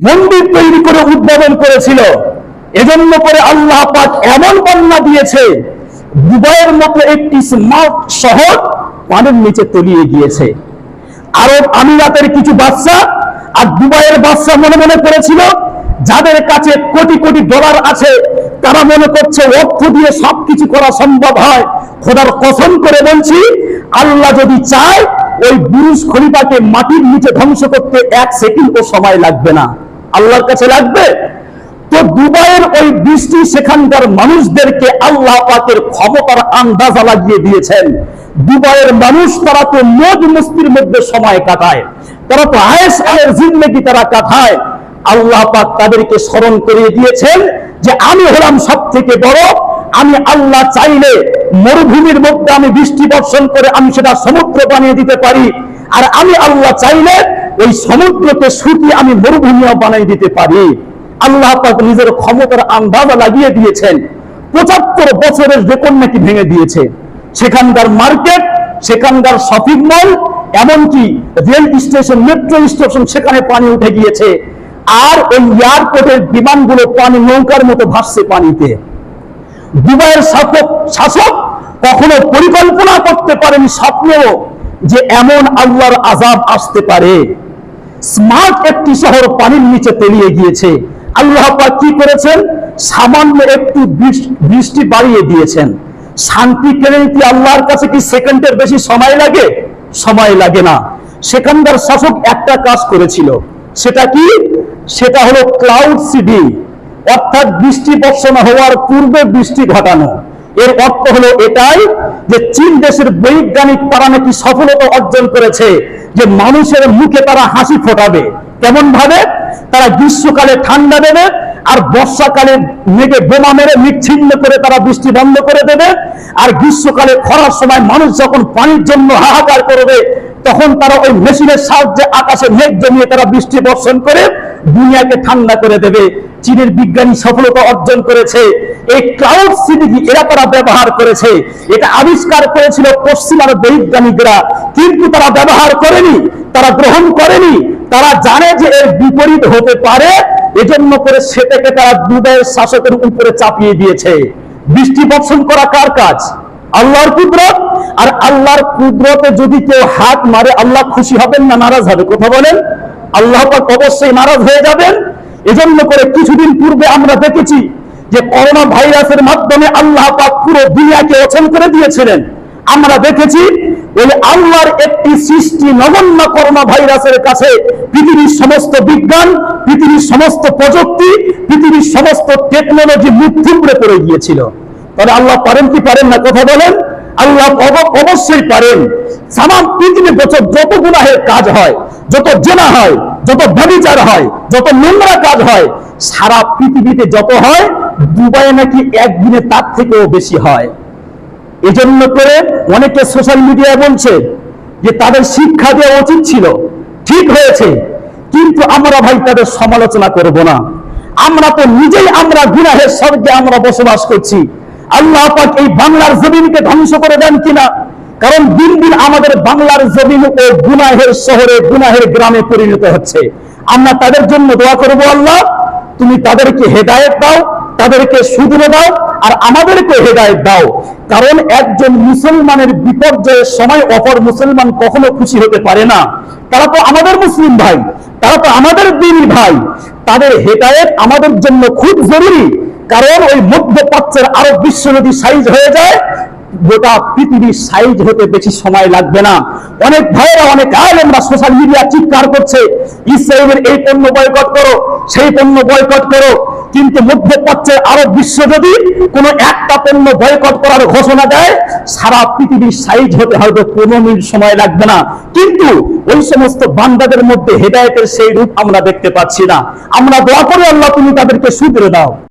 মন্দির তৈরি করে উদ্বোধন করেছিল। এজন্য করে আল্লাহ পাক এমন বন্যা দিয়েছে, দুবাইয়ের মতো একটি স্মার্ট শহর পানির নিচে তলিয়ে গিয়েছে। আরব আমিরাতের কিছু বাদশা আর দুবাইয়ের বাদশা মনে মনে করেছিল যাদের কাছে কোটি কোটি ডলার আছে তারা মনে করছে অর্থ দিয়ে সবকিছু করা সম্ভব হয়। খোদার কসম করে বলছি, আল্লাহ যদি চায় ওই বুরুজ খলিফাকে মাটির নিচে ধ্বংস করতে 1 সেকেন্ডও সময় লাগবে না। আল্লাহর কাছে লাগবে? তো দুবাইয়ের ওই বৃষ্টি সেখানকার মানুষদেরকে আল্লাহ পাকের ক্ষমতার আন্দাজা লাগিয়ে দিয়েছেন। দুবাইয়ের মানুষ তারা তো মौज মস্তির মধ্যে সময় কাটায়, তারা তো আয়েশ আয়ের জিন্দেগি তারা কাটায়। আল্লাহ পাক তাদেরকে স্মরণ করিয়ে দিয়েছেন যে আমি হলাম সব থেকে বড়। আমি আল্লাহ চাইলে মরুভূমির মধ্যে আমি বৃষ্টি বর্ষণ করে আমি সেটা সমুদ্র বানিয়ে দিতে পারি, আর আমি আল্লাহ চাইলে ওই সমুদ্রকে শুকিয়ে আমি মরুভূমিও বানিয়ে দিতে পারি। আল্লাহ পাক নিজের ক্ষমতার আন্দাজা লাগিয়ে দিয়েছেন। 75 বছরের রেকর্ড নাকি ভেঙে দিয়েছে। সেখানকার মার্কেট, সেখানকার শপিং মল, এমনকি রেল স্টেশন, মেট্রো স্টেশন, সেখানে পানি উঠে গিয়েছে। আর ওই এয়ারপোর্টের বিমানগুলো পানি নৌকার মতো ভাসছে পানিতে। দুবাইয়ের শাসক কখনো পরিকল্পনা করতে পারেনি স্বপ্নেও যে এমন আল্লাহর আযাব আসতে পারে। স্মার্ট একটি শহর পানির নিচে তলিয়ে গিয়েছে। আল্লাহ পাক কি করেছেন? সামান্য একটু বৃষ্টি বাড়িয়ে দিয়েছেন। শান্তি কেড়ে নিতে আল্লাহর কাছে কি সেকেন্ডের বেশি সময় লাগে? সময় লাগে না। সেখানকার শাসক একটা কাজ করেছিল, সেটা কি? সেটা হলো ক্লাউড সিডিং, অর্থাৎ বৃষ্টি বর্ষণ হওয়ার পূর্বে বৃষ্টি ঘটানো। এর অর্থ হলো এটাই যে চীন দেশের বৈজ্ঞানিক তারা নাকি সফলতা অর্জন করেছে যে মানুষের মুখে তারা হাসি ফোটাবে। কেমন ভাবে? তারা গ্রীষ্মকালে ঠান্ডা দেবে আর বর্ষাকালে মেঘে বোমা মেরে বিচ্ছিন্ন করে তারা বৃষ্টি বন্ধ করে দেবে। আর গ্রীষ্মকালে খরার সময় মানুষ যখন পানির জন্য হাহাকার করবে তখন তারা ওই মেশিনের সাহায্যে আকাশে মেঘ জমিয়ে তারা বৃষ্টি বর্ষণ করে দুনিয়াকে ঠান্ডা করে দেবে। চীনের বিজ্ঞানী সফলতা অর্জন করেছে। এই ক্লাউড সিডিং এরা তারা ব্যবহার করেছে। এটা আবিষ্কার করেছিল পশ্চিমার বৈজ্ঞানিকরা, কিন্তু তারা ব্যবহার করেনি, তারা গ্রহণ করেনি। তারা জানে যে এর বিপরীত হতে পারে, এজন্য করে সেটাকে তারা দুবাইয়ের শাসকের উপরে চাপিয়ে দিয়েছে। বৃষ্টি বর্ষণ করা কার কাজ? আল্লাহর কুদরত। আর আল্লাহর কুদরতে যদি কেউ হাত মারে আল্লাহ খুশি হবেন না নারাজ হবে? কথা বলেন। আল্লাহ পাক অবশ্যই নারাজ হয়ে যাবেন। এজন্য করে কিছুদিন পূর্বে আমরা দেখেছি যে করোনা ভাইরাসের মাধ্যমে আল্লাহ পাক পুরো দুনিয়াকে অচল করে দিয়েছিলেন। আমরা দেখেছি ওই আল্লাহর একটি সৃষ্টি নগণ্য করোনা ভাইরাসের কাছে পৃথিবীর সমস্ত বিজ্ঞান, পৃথিবীর সমস্ত প্রযুক্তি, পৃথিবীর সমস্ত টেকনোলজি মুখ থুবড়ে পড়ে গিয়েছিল। তাহলে আল্লাহ পারেন কি পারেন না? কথা বলেন। আল্লাহ অবশ্যই পারেন। সারা পৃথিবীর যত গুনাহের কাজ হয়, যত জেনা হয়, যত ব্যভিচার হয়, যত নোংরা কাজ হয়, সারা পৃথিবীতে যত হয়, দুবাইয়ে নাকি একদিনে তার থেকেও বেশি হয়। এজন্য করে অনেকে সোশ্যাল মিডিয়ায় বলছে যে তাদের শিক্ষা দেওয়া উচিত ছিল। ঠিক হয়েছে, কিন্তু আমরা ভাই তাদের সমালোচনা করব না। আমরা তো নিজেই আমরা গুনাহের স্বর্গে আমরা বসবাস করছি। আল্লাহ পাক এই বাংলার জমিনকে ধ্বংস করে দেন কিনা? কারণ দিন দিন আমাদের বাংলার জমিন ও গুনাহের শহরে, গুনাহের গ্রামে পরিণত হচ্ছে। আমরা তাদের জন্য দোয়া করব, আল্লাহ তুমি তাদেরকে হেদায়েত দাও, তাদেরকে শুধরে দাও, আর আমাদেরকে হেদায়েত দাও। কারণ একজন মুসলমানের বিপর্যয়ের সময় অপর মুসলমান কখনো খুশি হতে পারে না। তারা তো আমাদের মুসলিম ভাই, তারা তো আমাদের দ্বীনী ভাই। তাদের হেদায়েত আমাদের জন্য খুব জরুরি। কারণ ওই মধ্যপ্রাচ্যের আরব বিশ্ব যদি সাইজ হয়ে যায়, গোটা পৃথিবীর সাইজ হতে বেশি সময় লাগবে না। অনেক ভাইয়েরা, অনেক আলেমরা সোশ্যাল মিডিয়া চিৎকার করছে ইসরায়েলের এই পণ্য বয়কট করো, সেই পণ্য বয়কট করো। কিন্তু মধ্যপ্রাচ্যের আরব বিশ্ব যদি কোনো একটা পণ্য বয়কট করার ঘোষণা দেয়, সারা পৃথিবীর সাইজ হতে হয়তো 15 মিনিট সময় লাগবে না। কিন্তু ওই সমস্ত বান্দাদের মধ্যে হেদায়েতের সেই রূপ আমরা দেখতে পাচ্ছি না। আমরা দোয়া করি, আল্লাহ তুমি তাদেরকে শুধরে দাও।